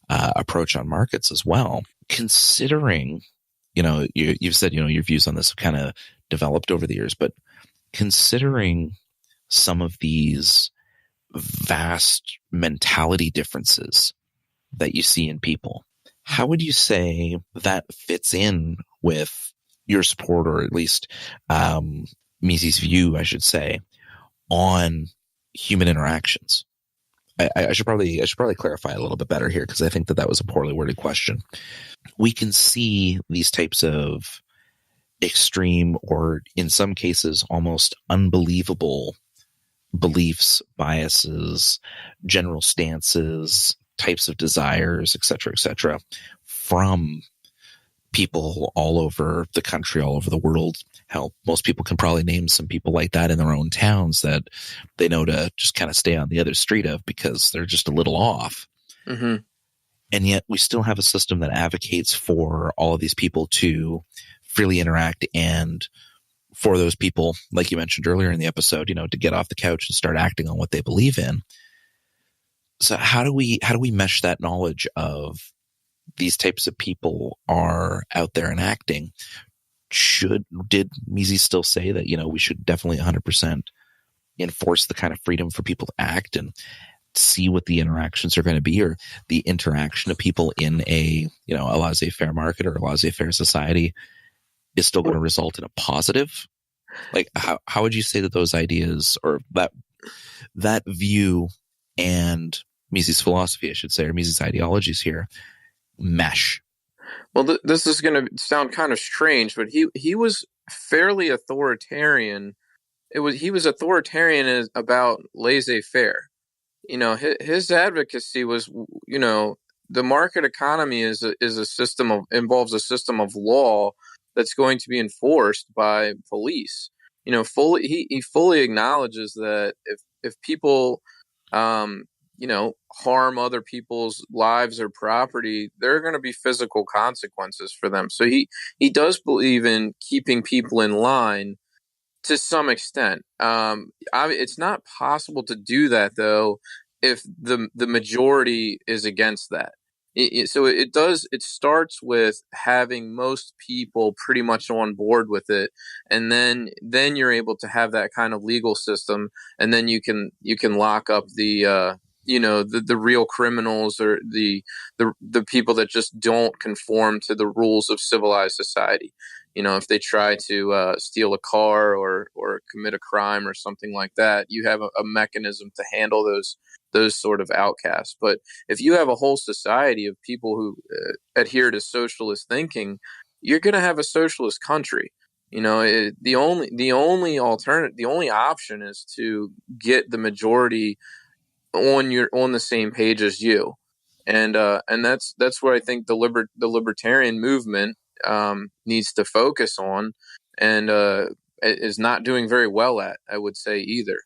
[SPEAKER 1] approach on markets as well. Considering, you've said, your views on this have kind of developed over the years, but considering some of these vast mentality differences that you see in people, how would you say that fits in with your support, or at least Mises' view, I should say, on human interactions? I should probably clarify a little bit better here, because I think that was a poorly worded question. We can see these types of extreme, or in some cases almost unbelievable, beliefs, biases, general stances, types of desires, etc., from people all over the country, all over the world. Hell, most people can probably name some people like that in their own towns that they know to just kind of stay on the other street of, because they're just a little off.
[SPEAKER 2] Mm-hmm.
[SPEAKER 1] And yet we still have a system that advocates for all of these people to freely interact, and for those people, like you mentioned earlier in the episode, to get off the couch and start acting on what they believe in. So how do we mesh that knowledge of these types of people are out there and acting? Did Mises still say that, we should definitely 100% enforce the kind of freedom for people to act and see what the interactions are going to be, or the interaction of people in a laissez-faire market or a laissez-faire society is still going to result in a positive? Like, how would you say that those ideas, or that view and Mises' philosophy, I should say, or Mises' ideologies here, mesh?
[SPEAKER 2] Well, this is going to sound kind of strange, but he was fairly authoritarian. He was authoritarian about laissez-faire. His advocacy was, the market economy involves a system of law that's going to be enforced by police. He fully acknowledges that if people harm other people's lives or property, there are going to be physical consequences for them. So he does believe in keeping people in line to some extent. It's not possible to do that, though, if the majority is against that. So it starts with having most people pretty much on board with it, and then you're able to have that kind of legal system, and then you can lock up the real criminals, or the people that just don't conform to the rules of civilized society. If they try to steal a car or commit a crime or something like that, you have a mechanism to handle those sort of outcasts. But if you have a whole society of people who adhere to socialist thinking, you're going to have a socialist country. The only option is to get the majority on the same page as you, and that's where I think the libertarian movement needs to focus on, and is not doing very well at, I would say, either.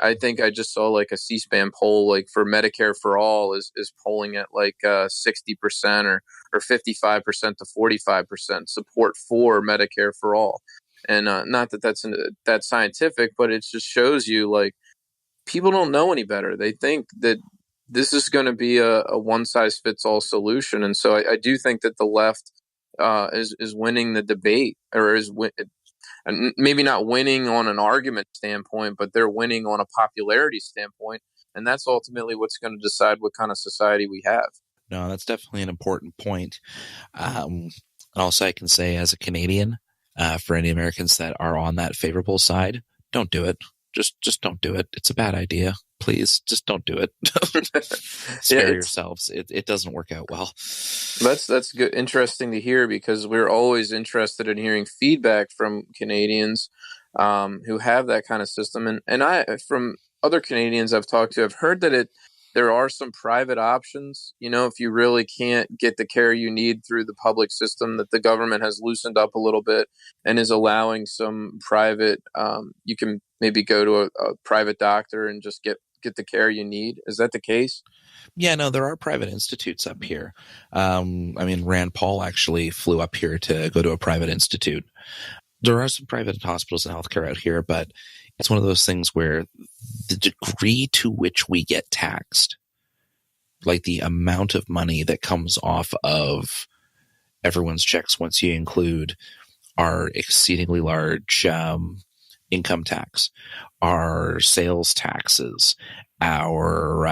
[SPEAKER 2] I think I just saw like a C-SPAN poll, like for Medicare for all is polling at like 60% or 55% to 45% support for Medicare for all. And not that that's scientific, but it just shows you, like, people don't know any better. They think that this is going to be a one-size-fits-all solution. And so I do think that the left is winning the debate, or maybe not winning on an argument standpoint, but they're winning on a popularity standpoint. And that's ultimately what's going to decide what kind of society we have.
[SPEAKER 1] No, that's definitely an important point. And also I can say, as a Canadian, for any Americans that are on that favorable side, don't do it. Just don't do it. It's a bad idea. Please, just don't do it. Spare yourselves. It doesn't work out well.
[SPEAKER 2] That's good. Interesting to hear, because we're always interested in hearing feedback from Canadians who have that kind of system. And I, from other Canadians I've talked to, I've heard that there are some private options. If you really can't get the care you need through the public system, that the government has loosened up a little bit and is allowing some private. You can maybe go to a private doctor and just get the care you need. Is that the case?
[SPEAKER 1] Yeah, no, there are private institutes up here. Rand Paul actually flew up here to go to a private institute. There are some private hospitals and healthcare out here, but it's one of those things where the degree to which we get taxed, like the amount of money that comes off of everyone's checks once you include our exceedingly large income tax, our sales taxes, our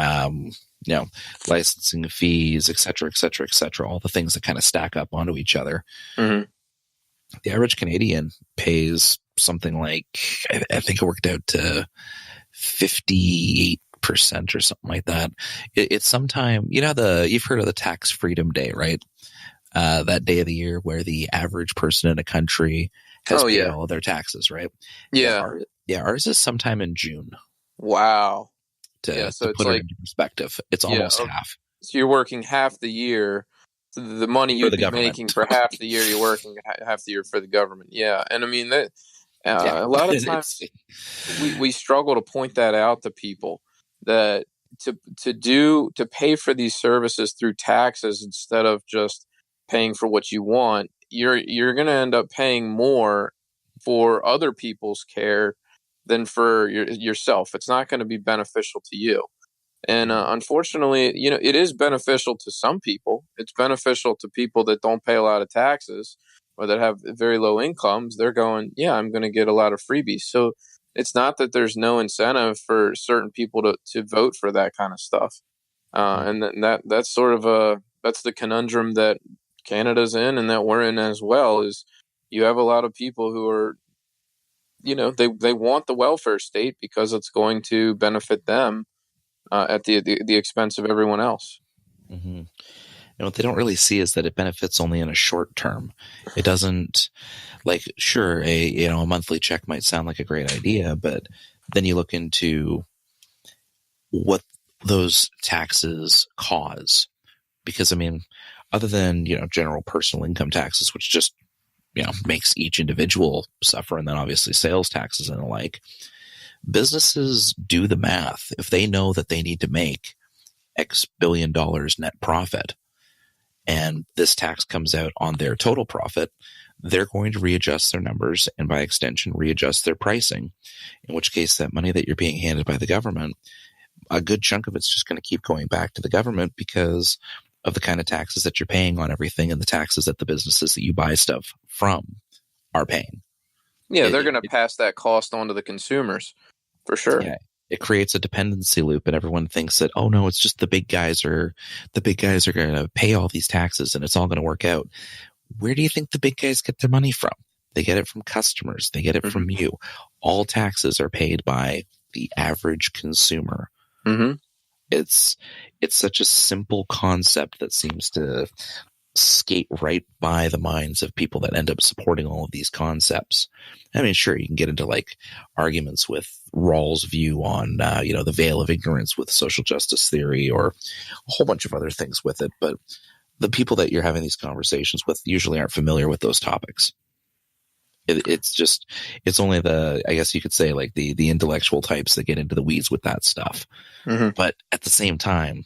[SPEAKER 1] licensing fees, et cetera, et cetera, et cetera, all the things that kind of stack up onto each other.
[SPEAKER 2] Mm-hmm.
[SPEAKER 1] The average Canadian pays something like, I think it worked out to 58% or something like that. It's sometime, you've heard of the Tax Freedom Day, right? That day of the year where the average person in a country has paid all their taxes, right?
[SPEAKER 2] Yeah.
[SPEAKER 1] Ours is sometime in June.
[SPEAKER 2] Wow.
[SPEAKER 1] To put it into perspective, it's almost half.
[SPEAKER 2] So you're working half the year. So the money you'd be making for half the year, you're working half the year for the government. Yeah. And I mean, that a lot of times we struggle to point that out to people, that to pay for these services through taxes instead of just paying for what you want, you're going to end up paying more for other people's care than for yourself. It's not going to be beneficial to you. And unfortunately, it is beneficial to some people. It's beneficial to people that don't pay a lot of taxes or that have very low incomes. They're going, yeah, I'm going to get a lot of freebies. So it's not that there's no incentive for certain people to vote for that kind of stuff. And that's sort of that's the conundrum that Canada's in and that we're in as well, is you have a lot of people who are, they want the welfare state because it's going to benefit them at the expense of everyone else.
[SPEAKER 1] Mm-hmm. And what they don't really see is that it benefits only in a short term. It doesn't, like, sure, a monthly check might sound like a great idea, but then you look into what those taxes cause. Because, I mean, other than, general personal income taxes, which just, makes each individual suffer, and then obviously sales taxes and the like, businesses do the math. If they know that they need to make X billion dollars net profit, and this tax comes out on their total profit, they're going to readjust their numbers and by extension readjust their pricing, in which case that money that you're being handed by the government, a good chunk of it's just going to keep going back to the government because of the kind of taxes that you're paying on everything and the taxes that the businesses that you buy stuff from are paying.
[SPEAKER 2] Yeah, they're going to pass that cost on to the consumers for sure.
[SPEAKER 1] Yeah. It creates a dependency loop, and everyone thinks that, oh no, it's just the big guys are going to pay all these taxes and it's all going to work out. Where do you think the big guys get their money from? They get it from customers. They get it from you. All taxes are paid by the average consumer.
[SPEAKER 2] Mm-hmm.
[SPEAKER 1] It's such a simple concept that seems to skate right by the minds of people that end up supporting all of these concepts. I mean, sure, you can get into like arguments with Rawls' view on, the veil of ignorance with social justice theory or a whole bunch of other things with it. But the people that you're having these conversations with usually aren't familiar with those topics. It's only I guess you could say, like the intellectual types that get into the weeds with that stuff.
[SPEAKER 2] Mm-hmm.
[SPEAKER 1] But at the same time,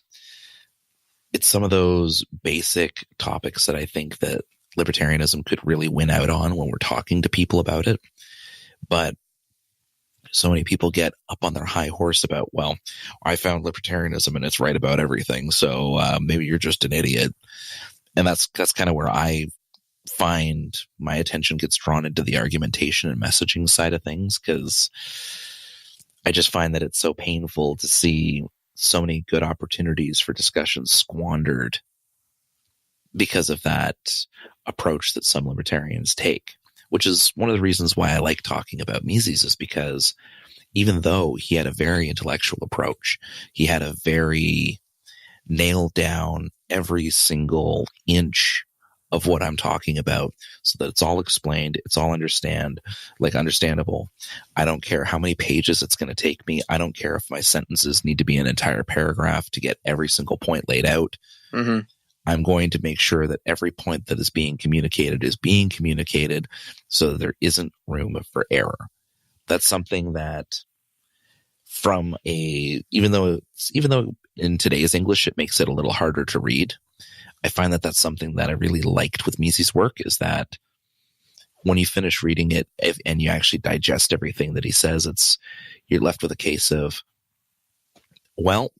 [SPEAKER 1] it's some of those basic topics that I think that libertarianism could really win out on when we're talking to people about it. But so many people get up on their high horse about, well, I found libertarianism and it's right about everything, so maybe you're just an idiot. And that's kind of where I find my attention gets drawn into the argumentation and messaging side of things, because I just find that it's so painful to see so many good opportunities for discussion squandered because of that approach that some libertarians take, which is one of the reasons why I like talking about Mises, is because even though he had a very intellectual approach, he had a very nailed down every single inch of what I'm talking about so that it's all explained, it's all understandable. I don't care how many pages it's going to take me. I don't care if my sentences need to be an entire paragraph to get every single point laid out.
[SPEAKER 2] Mm-hmm.
[SPEAKER 1] I'm going to make sure that every point that is being communicated so that there isn't room for error. That's something that even though in today's English it makes it a little harder to read, I find that that's something that I really liked with Mises' work, is that when you finish reading it and you actually digest everything that he says, you're left with a case of, well,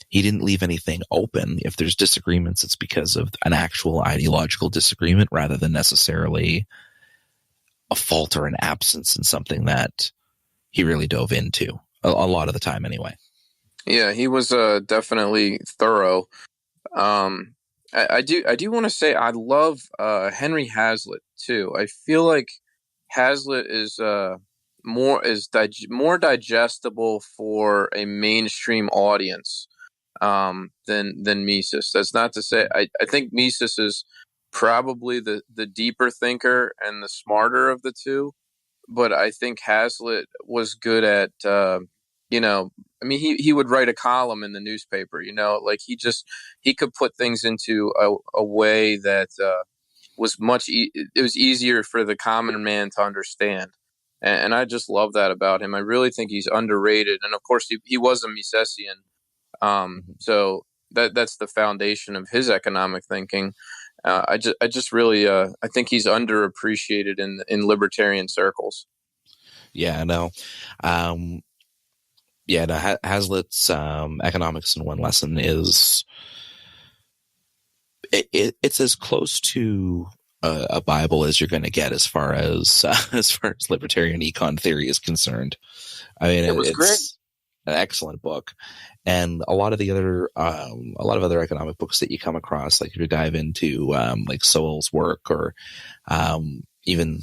[SPEAKER 1] he didn't leave anything open. If there's disagreements, it's because of an actual ideological disagreement rather than necessarily a fault or an absence in something that he really dove into a lot of the time anyway.
[SPEAKER 2] Yeah, he was definitely thorough. Um, I do want to say I love Henry Hazlitt too. I feel like Hazlitt is more digestible for a mainstream audience than Mises. That's not to say I think Mises is probably the deeper thinker and the smarter of the two, but I think Hazlitt was good at I mean he would write a column in the newspaper, like he could put things into a way that was it was easier for the common man to understand. And I just love that about him. I really think he's underrated. And of course he was a Misesian. So that's the foundation of his economic thinking. I just really I think he's underappreciated in libertarian circles.
[SPEAKER 1] Yeah, no. Hazlitt's Economics in One Lesson is it's as close to a Bible as you're going to get as far as libertarian econ theory is concerned. I mean,
[SPEAKER 2] It's great.
[SPEAKER 1] an excellent book, and a lot of other economic books that you come across, like if you dive into like Sowell's work, or even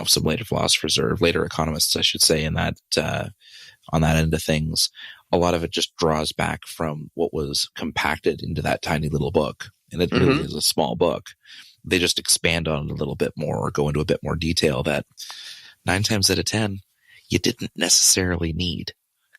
[SPEAKER 1] some later philosophers or later economists, I should say, in that on that end of things, a lot of it just draws back from what was compacted into that tiny little book. And it really is a small book. They just expand on it a little bit more or go into a bit more detail that 9 times out of 10, you didn't necessarily need,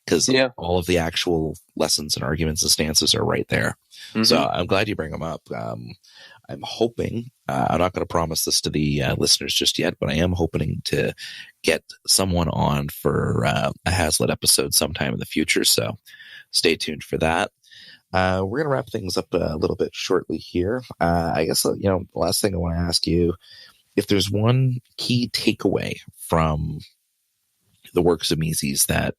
[SPEAKER 1] because all of the actual lessons and arguments and stances are right there. So I'm glad you bring them up. I'm hoping, I'm not going to promise this to the listeners just yet, but I am hoping to get someone on for a Hazlitt episode sometime in the future. So stay tuned for that. We're going to wrap things up a little bit shortly here. I guess, the last thing I want to ask you, if there's one key takeaway from the works of Mises that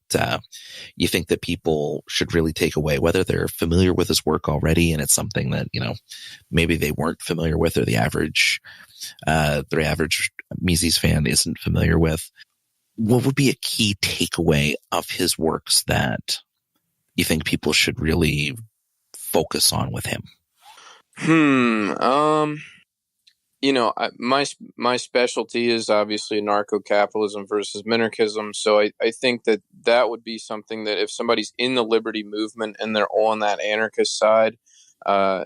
[SPEAKER 1] you think that people should really take away, whether they're familiar with his work already and it's something that, maybe they weren't familiar with, or the average Mises fan isn't familiar with, what would be a key takeaway of his works that you think people should really focus on with him?
[SPEAKER 2] My specialty is obviously anarcho-capitalism versus minarchism. So I think that would be something that if somebody's in the liberty movement and they're on that anarchist side, I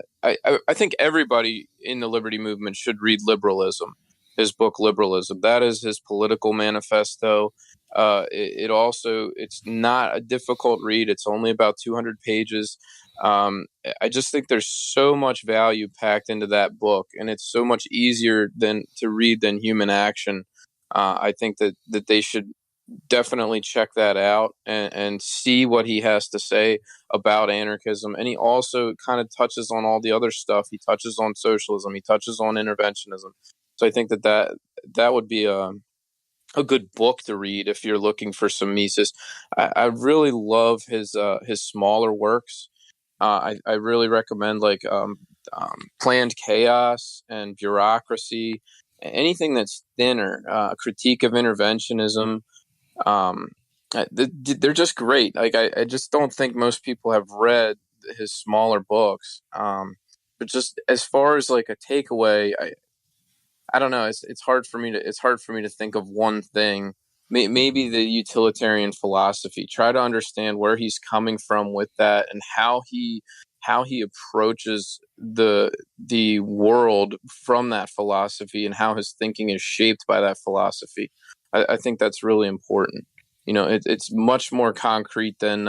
[SPEAKER 2] think everybody in the liberty movement should read Liberalism, his book Liberalism. That is his political manifesto. It's not a difficult read. It's only about 200 pages. I just think there's so much value packed into that book, and it's so much easier to read than Human Action. I think that they should definitely check that out and see what he has to say about anarchism. And he also kind of touches on all the other stuff. He touches on socialism. He touches on interventionism. So I think that would be a good book to read if you're looking for some Mises. I really love his smaller works. I really recommend Planned Chaos and Bureaucracy, anything that's thinner. Critique of Interventionism. They're just great. I just don't think most people have read his smaller books. But just as far as like a takeaway, I don't know. It's hard for me to think of one thing. Maybe the utilitarian philosophy. Try to understand where he's coming from with that, and how he approaches the world from that philosophy, and how his thinking is shaped by that philosophy. I think that's really important. It's much more concrete than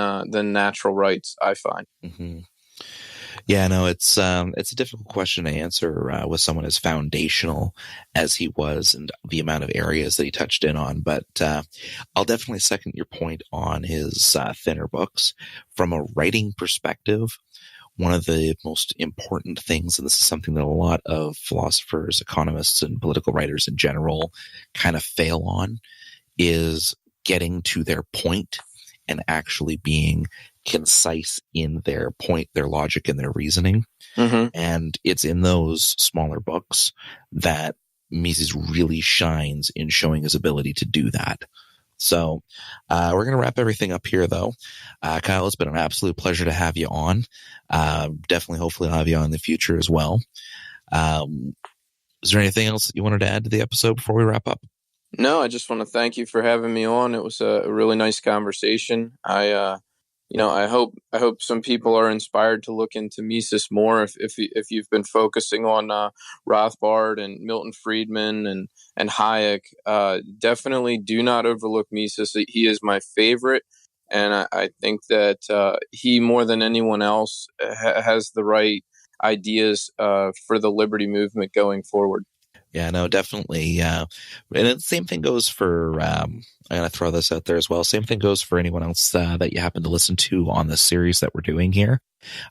[SPEAKER 2] natural rights, I find.
[SPEAKER 1] Mm-hmm. Yeah, no, it's a difficult question to answer with someone as foundational as he was, and the amount of areas that he touched in on. But I'll definitely second your point on his thinner books. From a writing perspective, one of the most important things, and this is something that a lot of philosophers, economists, and political writers in general kind of fail on, is getting to their point and actually being concise in their point, their logic, and their reasoning. And it's in those smaller books that Mises really shines in showing his ability to do that. So we're going to wrap everything up here, though. Kyle, it's been an absolute pleasure to have you on. Definitely, hopefully, I'll have you on in the future as well. Is there anything else that you wanted to add to the episode before we wrap up?
[SPEAKER 2] No, I just want to thank you for having me on. It was a really nice conversation. I hope some people are inspired to look into Mises more. If you've been focusing on Rothbard and Milton Friedman and Hayek, definitely do not overlook Mises. He is my favorite, and I think that he, more than anyone else, has the right ideas for the liberty movement going forward.
[SPEAKER 1] Yeah, no, definitely. And the same thing goes for, I'm going to throw this out there as well. Same thing goes for anyone else that you happen to listen to on the series that we're doing here.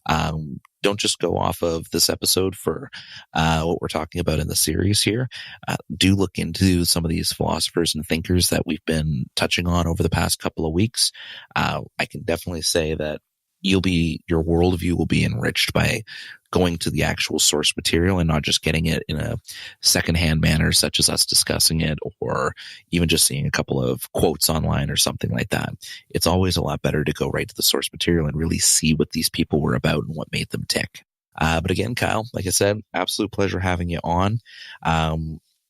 [SPEAKER 1] Don't just go off of this episode for what we're talking about in the series here. Do look into some of these philosophers and thinkers that we've been touching on over the past couple of weeks. I can definitely say that your worldview will be enriched by going to the actual source material and not just getting it in a secondhand manner, such as us discussing it, or even just seeing a couple of quotes online or something like that. It's always a lot better to go right to the source material and really see what these people were about and what made them tick. But again, Kyle, like I said, absolute pleasure having you on.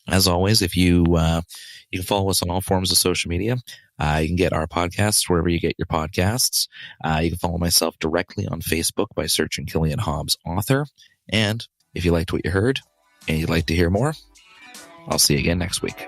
[SPEAKER 1] As always, if you can follow us on all forms of social media. You can get our podcasts wherever you get your podcasts. You can follow myself directly on Facebook by searching Killian Hobbs Author. And if you liked what you heard and you'd like to hear more, I'll see you again next week.